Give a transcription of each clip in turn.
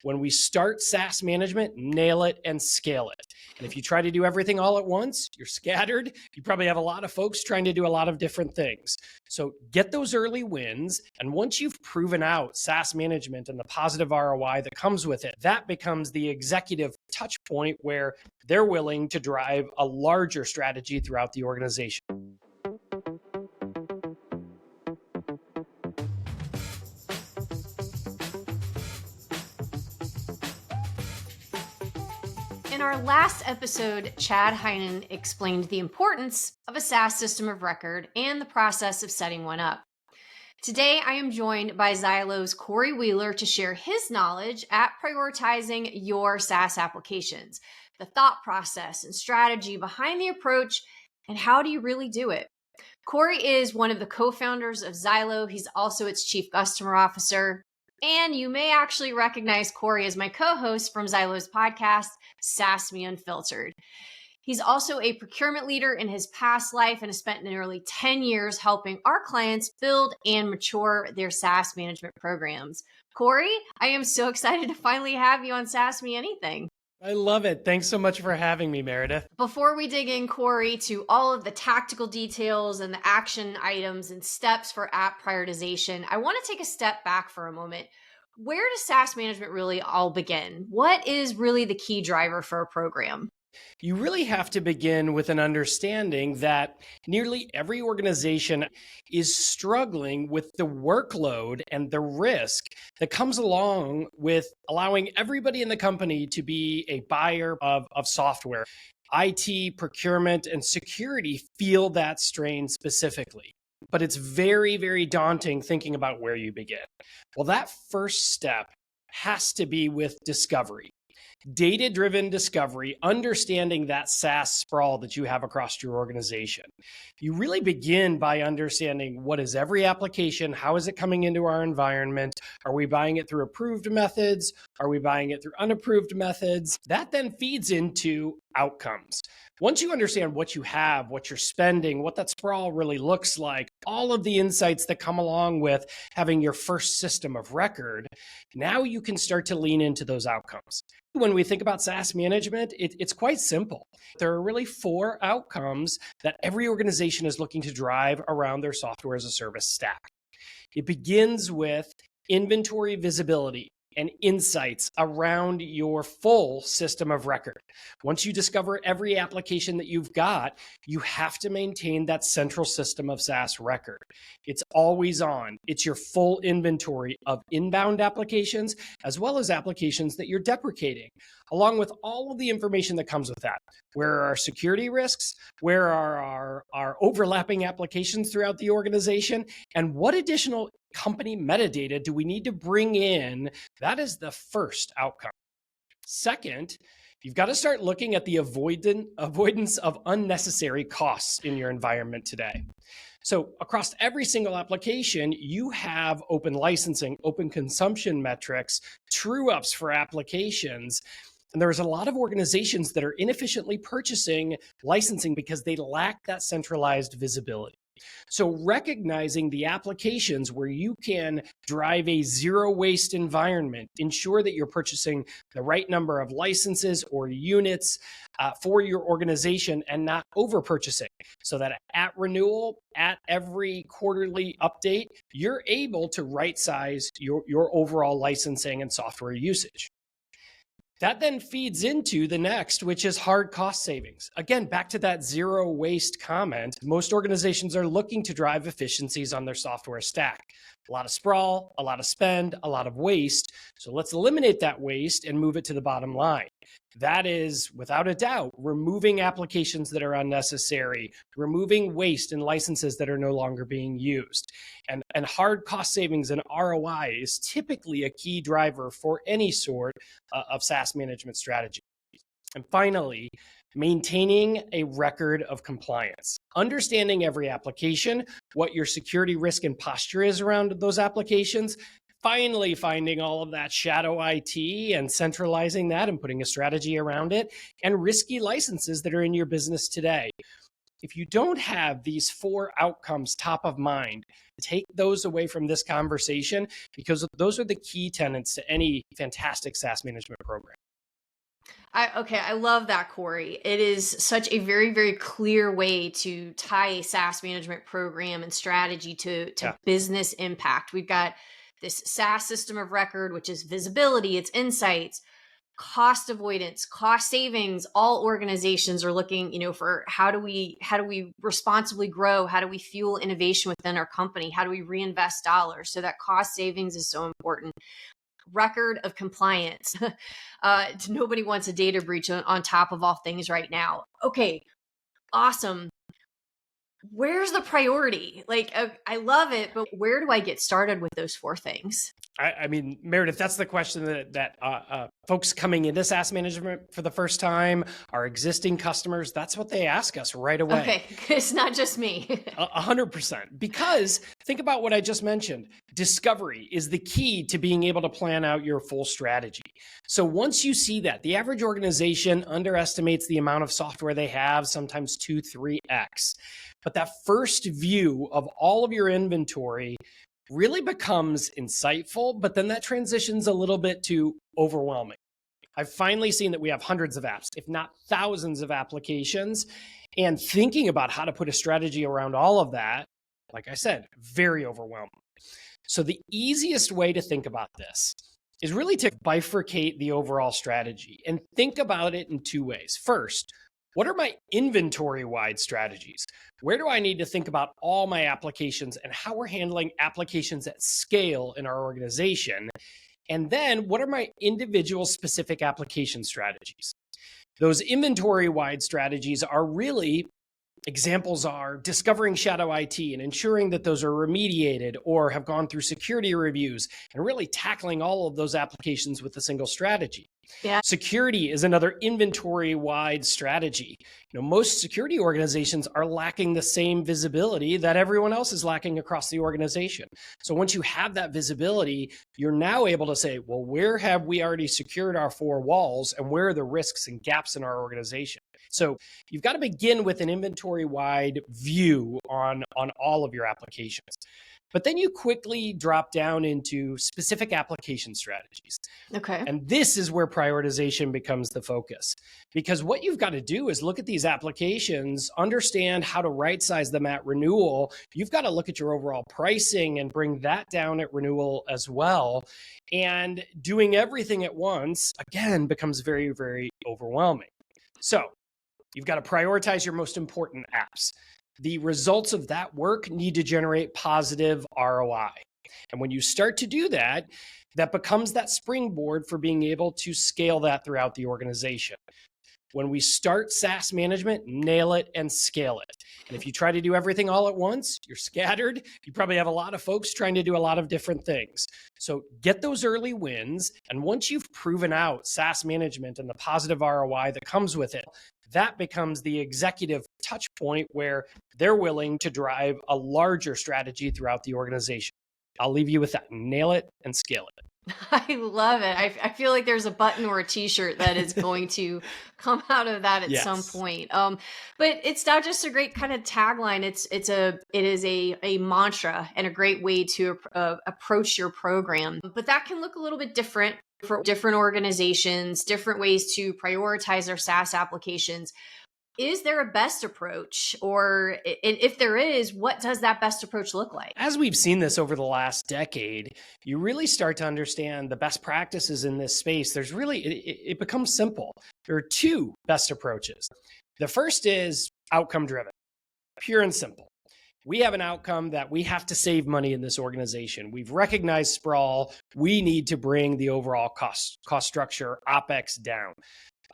When we start SaaS management, nail it and scale it. And if you try to do everything all at once, you're scattered. You probably have a lot of folks trying to do a lot of different things. So get those early wins. And once you've proven out SaaS management and the positive ROI that comes with it, that becomes the executive touch point where they're willing to drive a larger strategy throughout the organization. In our last episode, Chad Heinen explained the importance of a SaaS system of record and the process of setting one up. Today, I am joined by Zylo's Cory Wheeler to share his knowledge at prioritizing your SaaS applications, the thought process and strategy behind the approach, and how do you really do it. Cory is one of the co-founders of Zylo. He's also its chief customer officer. And you may actually recognize Cory as my co-host from Zylo's podcast, SaaS Me Unfiltered. He's also a procurement leader in his past life and has spent nearly 10 years helping our clients build and mature their SaaS management programs. Cory, I am so excited to finally have you on SaaS Me Anything. I love it. Thanks so much for having me, Meredith. Before we dig in, Cory, to all of the tactical details and the action items and steps for app prioritization, I want to take a step back for a moment. Where does SaaS management really all begin? What is really the key driver for a program? You really have to begin with an understanding that nearly every organization is struggling with the workload and the risk that comes along with allowing everybody in the company to be a buyer of software. IT, procurement, and security feel that strain specifically. But it's very, very daunting thinking about where you begin. Well, that first step has to be with discovery. Data-driven discovery, understanding that SaaS sprawl that you have across your organization. You really begin by understanding what is every application, how is it coming into our environment, are we buying it through approved methods, are we buying it through unapproved methods? That then feeds into outcomes. Once you understand what you have, what you're spending, what that sprawl really looks like, all of the insights that come along with having your first system of record, now you can start to lean into those outcomes. When we think about SaaS management, it's quite simple. There are really 4 outcomes that every organization is looking to drive around their software as a service stack. It begins with inventory visibility and insights around your full system of record. Once you discover every application that you've got, you have to maintain that central system of SaaS record. It's always on. It's your full inventory of inbound applications, as well as applications that you're deprecating, along with all of the information that comes with that. Where are our security risks? Where are our overlapping applications throughout the organization? And what additional company metadata do we need to bring in? That is the first outcome. Second, you've got to start looking at the avoidance of unnecessary costs in your environment today. So across every single application, you have open licensing, open consumption metrics, true ups for applications. And there's a lot of organizations that are inefficiently purchasing licensing because they lack that centralized visibility. So recognizing the applications where you can drive a zero waste environment, ensure that you're purchasing the right number of licenses or units for your organization and not over purchasing, so that at renewal, at every quarterly update, you're able to right size your overall licensing and software usage. That then feeds into the next, which is hard cost savings. Again, back to that zero waste comment, most organizations are looking to drive efficiencies on their software stack. A lot of sprawl, a lot of spend, a lot of waste. So let's eliminate that waste and move it to the bottom line. That is, without a doubt, removing applications that are unnecessary, removing waste and licenses that are no longer being used. And hard cost savings and ROI is typically a key driver for any sort of SaaS management strategy. And finally, maintaining a record of compliance. Understanding every application, what your security risk and posture is around those applications, finally finding all of that shadow IT and centralizing that and putting a strategy around it, and risky licenses that are in your business today. if you don't have these 4 outcomes top of mind, take those away from this conversation, because those are the key tenets to any fantastic SaaS management program. I love that, Cory. It is such a very, very clear way to tie a SaaS management program and strategy to business impact. We've got this SaaS system of record, which is visibility, it's insights, cost avoidance, cost savings. All organizations are looking, for how do we responsibly grow? How do we fuel innovation within our company? How do we reinvest dollars? So that cost savings is so important. Record of compliance. Nobody wants a data breach on top of all things right now. Okay, awesome. Where's the priority? I love it, but where do I get started with those 4 things? I mean, Meredith, that's the question that folks coming into SaaS management for the first time, our existing customers, that's what they ask us right away. Okay, it's not just me. 100%. Because think about what I just mentioned. Discovery is the key to being able to plan out your full strategy. So once you see that, the average organization underestimates the amount of software they have, sometimes 2, 3x. But that first view of all of your inventory really becomes insightful, but then that transitions a little bit to overwhelming. I've finally seen that we have hundreds of apps, if not thousands of applications, and thinking about how to put a strategy around all of that, like I said, very overwhelming. So the easiest way to think about this is really to bifurcate the overall strategy and think about it in 2 ways. First, what are my inventory-wide strategies? Where do I need to think about all my applications and how we're handling applications at scale in our organization? And then what are my individual specific application strategies? Those inventory-wide strategies are really, examples are discovering shadow IT and ensuring that those are remediated or have gone through security reviews, and really tackling all of those applications with a single strategy. Yeah. Security is another inventory-wide strategy. Most security organizations are lacking the same visibility that everyone else is lacking across the organization. So once you have that visibility, you're now able to say, well, where have we already secured our 4 walls, and where are the risks and gaps in our organization? So you've got to begin with an inventory-wide view on all of your applications. But then you quickly drop down into specific application strategies. Okay. And this is where prioritization becomes the focus. Because what you've got to do is look at these applications, understand how to right-size them at renewal. You've got to look at your overall pricing and bring that down at renewal as well. And doing everything at once, again, becomes very, very overwhelming. So you've got to prioritize your most important apps. The results of that work need to generate positive ROI. And when you start to do that, that becomes that springboard for being able to scale that throughout the organization. When we start SaaS management, nail it and scale it. And if you try to do everything all at once, you're scattered. You probably have a lot of folks trying to do a lot of different things. So get those early wins. And once you've proven out SaaS management and the positive ROI that comes with it, that becomes the executive touch point where they're willing to drive a larger strategy throughout the organization. I'll leave you with that. Nail it and scale it. I love it. I feel like there's a button or a t-shirt that is going to come out of that at some point. But it's not just a great kind of tagline. It is a mantra and a great way to approach your program. But that can look a little bit different for different organizations, different ways to prioritize their SaaS applications. Is there a best approach? Or if there is, what does that best approach look like? As we've seen this over the last decade, you really start to understand the best practices in this space. It becomes simple. There are 2 best approaches. The first is outcome driven, pure and simple. We have an outcome that we have to save money in this organization. We've recognized sprawl. We need to bring the overall cost structure, OpEx, down.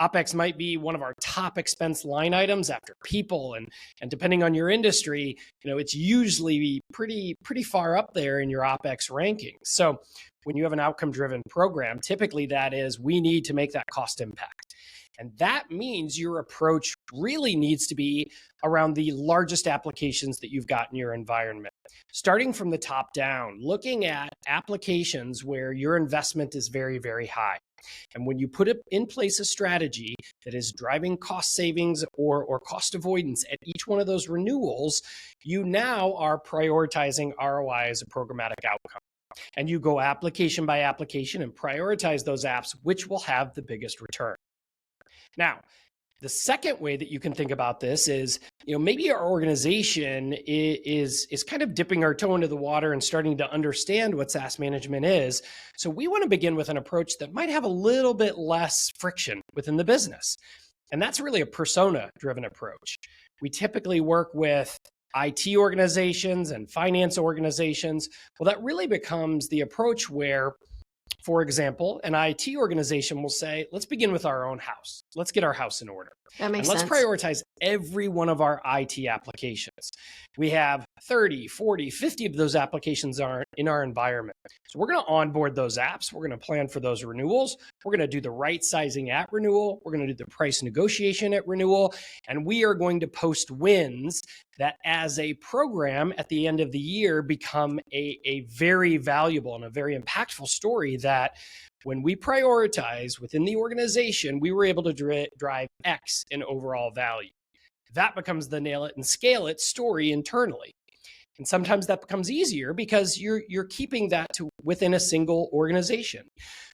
OpEx might be one of our top expense line items after people, and depending on your industry, it's usually pretty far up there in your OpEx rankings. So when you have an outcome-driven program, typically that is, we need to make that cost impact. And that means your approach really needs to be around the largest applications that you've got in your environment. Starting from the top down, looking at applications where your investment is very, very high. And when you put in place a strategy that is driving cost savings or cost avoidance at each one of those renewals, you now are prioritizing ROI as a programmatic outcome. And you go application by application and prioritize those apps which will have the biggest return. Now, the second way that you can think about this is, maybe our organization is kind of dipping our toe into the water and starting to understand what SaaS management is. So we want to begin with an approach that might have a little bit less friction within the business. And that's really a persona-driven approach. We typically work with IT organizations and finance organizations. Well, that really becomes the approach where, for example, an IT organization will say, let's begin with our own house. Let's get our house in order. That makes sense. Let's prioritize every one of our IT applications. We have 30, 40, 50 of those applications are in our environment. So we're going to onboard those apps. We're going to plan for those renewals. We're going to do the right sizing at renewal. We're going to do the price negotiation at renewal. And we are going to post wins that as a program at the end of the year become a very valuable and a very impactful story that when we prioritize within the organization, we were able to drive X in overall value. That becomes the nail it and scale it story internally. And sometimes that becomes easier because you're keeping that to within a single organization.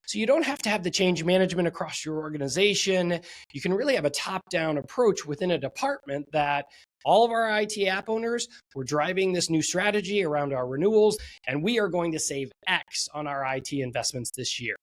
So you don't have to have the change management across your organization. You can really have a top-down approach within a department that all of our IT app owners, we're driving this new strategy around our renewals, and we are going to save X on our IT investments this year.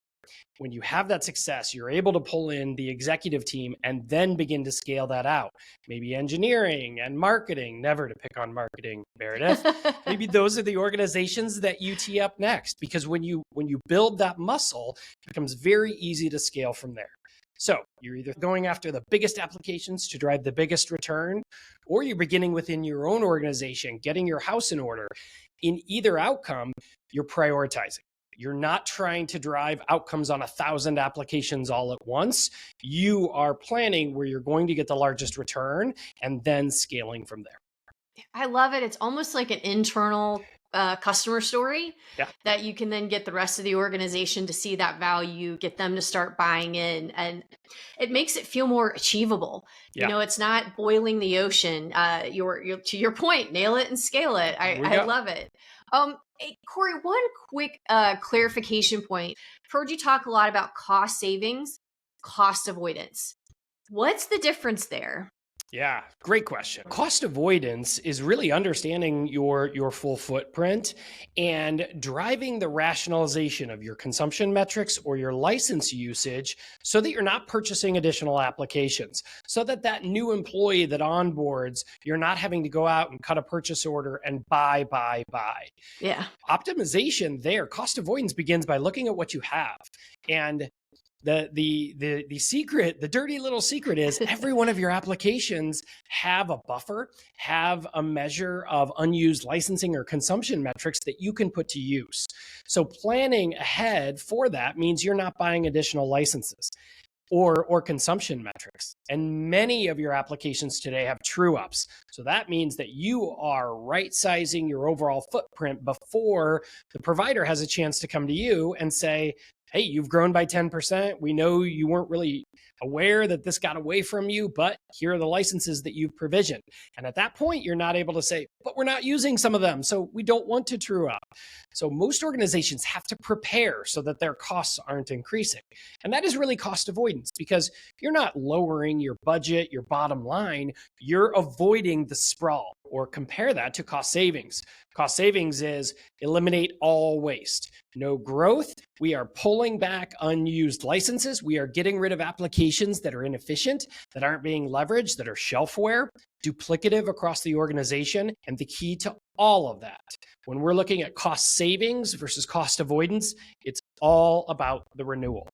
When you have that success, you're able to pull in the executive team and then begin to scale that out. Maybe engineering and marketing, never to pick on marketing, Meredith. Maybe those are the organizations that you tee up next, because when you build that muscle, it becomes very easy to scale from there. So you're either going after the biggest applications to drive the biggest return, or you're beginning within your own organization, getting your house in order. In either outcome, you're prioritizing. You're not trying to drive outcomes on 1,000 applications all at once. You are planning where you're going to get the largest return and then scaling from there. I love it. It's almost like an internal customer story that you can then get the rest of the organization to see that value, get them to start buying in, and it makes it feel more achievable. It's not boiling the ocean. You're to your point, nail it and scale it. I love it. Hey, Cory, one quick clarification point. I've heard you talk a lot about cost savings, cost avoidance. What's the difference there? Yeah, great question. Cost avoidance is really understanding your full footprint and driving the rationalization of your consumption metrics or your license usage so that you're not purchasing additional applications, so that new employee that onboards, you're not having to go out and cut a purchase order and buy. Yeah. Optimization there, cost avoidance begins by looking at what you have. And the secret, the dirty little secret is every one of your applications have a buffer, have a measure of unused licensing or consumption metrics that you can put to use. So planning ahead for that means you're not buying additional licenses or consumption metrics. And many of your applications today have true ups. So that means that you are right sizing your overall footprint before the provider has a chance to come to you and say, hey, you've grown by 10%. We know you weren't really aware that this got away from you, but here are the licenses that you've provisioned. And at that point, you're not able to say, but we're not using some of them, so we don't want to true up. So most organizations have to prepare so that their costs aren't increasing. And that is really cost avoidance, because you're not lowering your budget, your bottom line, you're avoiding the sprawl. Or compare that to cost savings. Cost savings is eliminate all waste. No growth. We are pulling back unused licenses. We are getting rid of applications that are inefficient, that aren't being leveraged, that are shelfware, duplicative across the organization. And the key to all of that, when we're looking at cost savings versus cost avoidance, it's all about the renewal.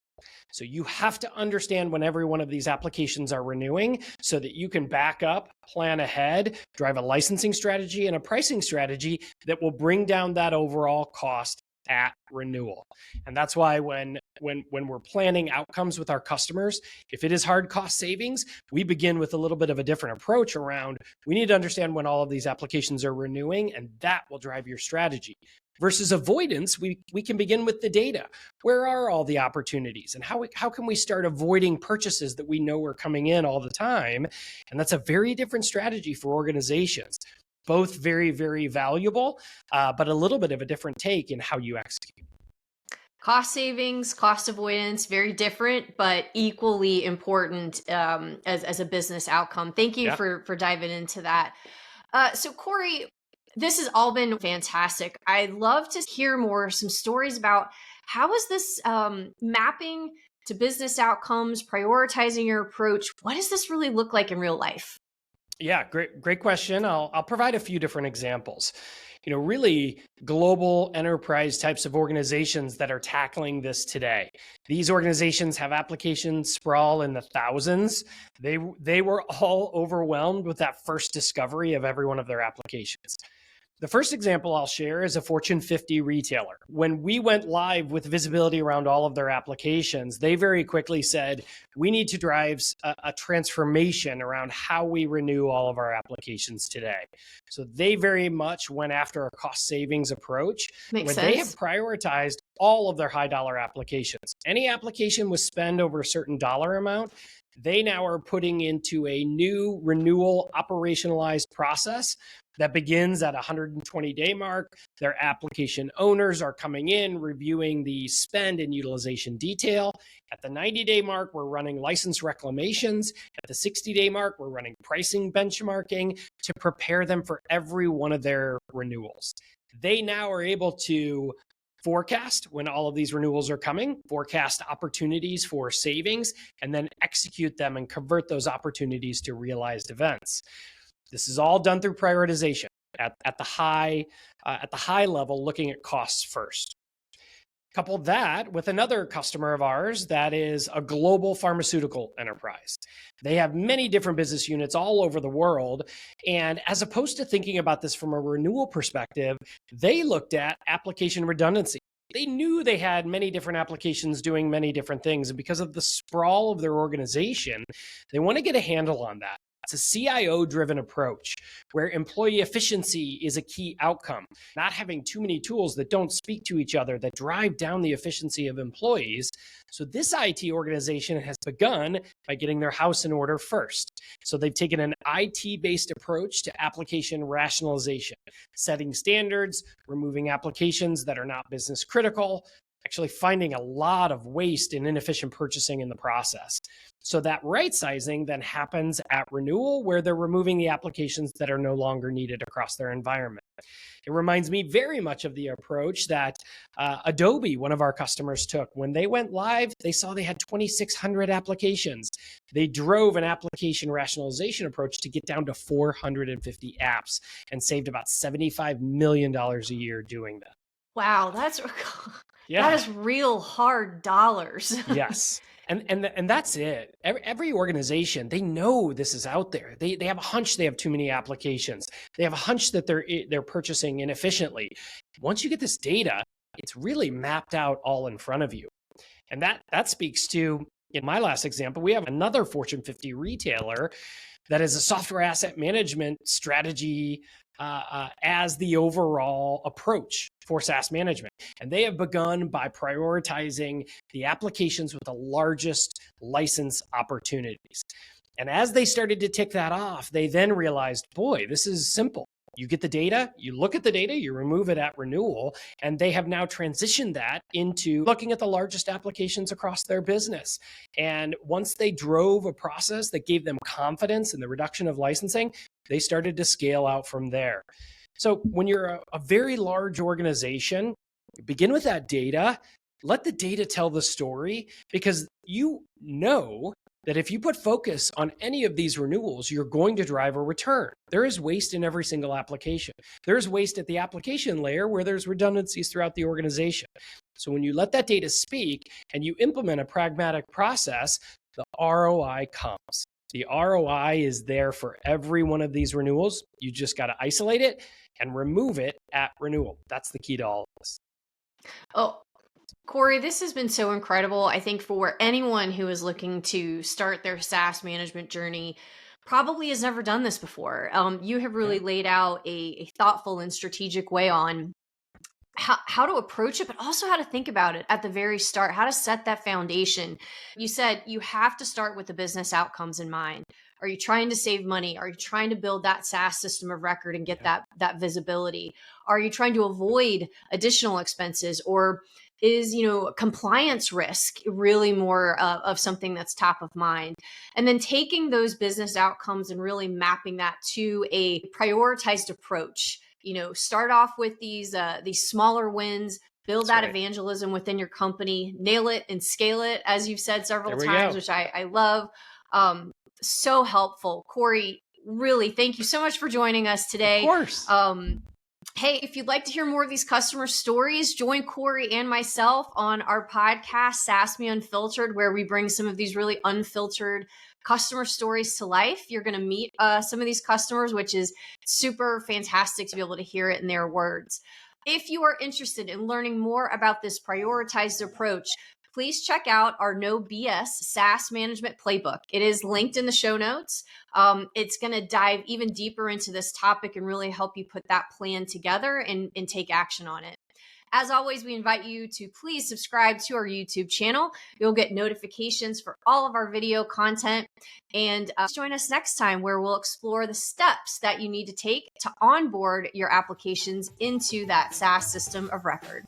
So you have to understand when every one of these applications are renewing so that you can back up, plan ahead, drive a licensing strategy and a pricing strategy that will bring down that overall cost at renewal. And that's why when we're planning outcomes with our customers, if it is hard cost savings, we begin with a little bit of a different approach around, we need to understand when all of these applications are renewing, and that will drive your strategy. Versus avoidance, we can begin with the data. Where are all the opportunities, and how can we start avoiding purchases that we know are coming in all the time? And that's a very different strategy for organizations. Both very, very valuable, but a little bit of a different take in how you execute. Cost savings, cost avoidance, very different, but equally important as a business outcome. Thank you Yeah. for diving into that. So Cory, this has all been fantastic. I'd love to hear some stories about how is this mapping to business outcomes, prioritizing your approach. What does this really look like in real life? Yeah, great question. I'll provide a few different examples. Really global enterprise types of organizations that are tackling this today. These organizations have applications sprawl in the thousands. They were all overwhelmed with that first discovery of every one of their applications. The first example I'll share is a Fortune 50 retailer. When we went live with visibility around all of their applications, they very quickly said, we need to drive a transformation around how we renew all of our applications today. So they very much went after a cost savings approach Makes where they sense. have prioritized all of their high dollar applications. Any application with spend over a certain dollar amount, they now are putting into a new renewal operationalized process that begins at 120-day mark. Their application owners are coming in, reviewing the spend and utilization detail. At the 90-day mark, we're running license reclamations. At the 60-day mark, we're running pricing benchmarking to prepare them for every one of their renewals. They now are able to forecast when all of these renewals are coming, forecast opportunities for savings, and then execute them and convert those opportunities to realized events. This is all done through prioritization at the high level, looking at costs first. Couple that with another customer of ours that is a global pharmaceutical enterprise. They have many different business units all over the world. And as opposed to thinking about this from a renewal perspective, they looked at application redundancy. They knew they had many different applications doing many different things. And because of the sprawl of their organization, they want to get a handle on that. It's a CIO-driven approach where employee efficiency is a key outcome. Not having too many tools that don't speak to each other that drive down the efficiency of employees. So this IT organization has begun by getting their house in order first. So they've taken an IT-based approach to application rationalization, setting standards, removing applications that are not business critical, actually finding a lot of waste and inefficient purchasing in the process. So that right sizing then happens at renewal, where they're removing the applications that are no longer needed across their environment. It reminds me very much of the approach that Adobe, one of our customers, took. When they went live, they saw they had 2,600 applications. They drove an application rationalization approach to get down to 450 apps and saved about $75 million a year doing that. Wow, that is real hard dollars. Yes. And that's it. Every organization, they know this is out there. They have a hunch they have too many applications. They have a hunch that they're purchasing inefficiently. Once you get this data, it's really mapped out all in front of you. And that speaks to, in my last example, we have another Fortune 50 retailer that is a software asset management strategy as the overall approach for SaaS management. And they have begun by prioritizing the applications with the largest license opportunities. And as they started to tick that off, they then realized, boy, this is simple. You get the data, you look at the data, you remove it at renewal, and they have now transitioned that into looking at the largest applications across their business. And once they drove a process that gave them confidence in the reduction of licensing, they started to scale out from there. So when you're a very large organization, begin with that data, let the data tell the story, because you know that if you put focus on any of these renewals, you're going to drive a return. There is waste in every single application. There's waste at the application layer where there's redundancies throughout the organization. So when you let that data speak and you implement a pragmatic process, the ROI comes. The ROI is there for every one of these renewals. You just got to isolate it and remove it at renewal. That's the key to all of this. Oh, Cory, this has been so incredible. I think for anyone who is looking to start their SaaS management journey, probably has never done this before. You have Yeah. really laid out a thoughtful and strategic way on how to approach it, but also how to think about it at the very start, how to set that foundation. You said you have to start with the business outcomes in mind. Are you trying to save money? Are you trying to build that SaaS system of record and get Yeah. that visibility? Are you trying to avoid additional expenses, or is compliance risk really more of something that's top of mind? And then taking those business outcomes and really mapping that to a prioritized approach. Start off with these smaller wins, build That's that right. evangelism within your company, nail it and scale it, as you've said several There we times, go. which I love. So helpful. Cory, really, thank you so much for joining us Of today. course. Hey, if you'd like to hear more of these customer stories, join Cory and myself on our podcast, SaaS Me Unfiltered, where we bring some of these really unfiltered customer stories to life. You're going to meet some of these customers, which is super fantastic to be able to hear it in their words. If you are interested in learning more about this prioritized approach, please check out our No BS SaaS Management Playbook. It is linked in the show notes. It's going to dive even deeper into this topic and really help you put that plan together and take action on it. As always, we invite you to please subscribe to our YouTube channel. You'll get notifications for all of our video content. And join us next time, where we'll explore the steps that you need to take to onboard your applications into that SaaS system of record.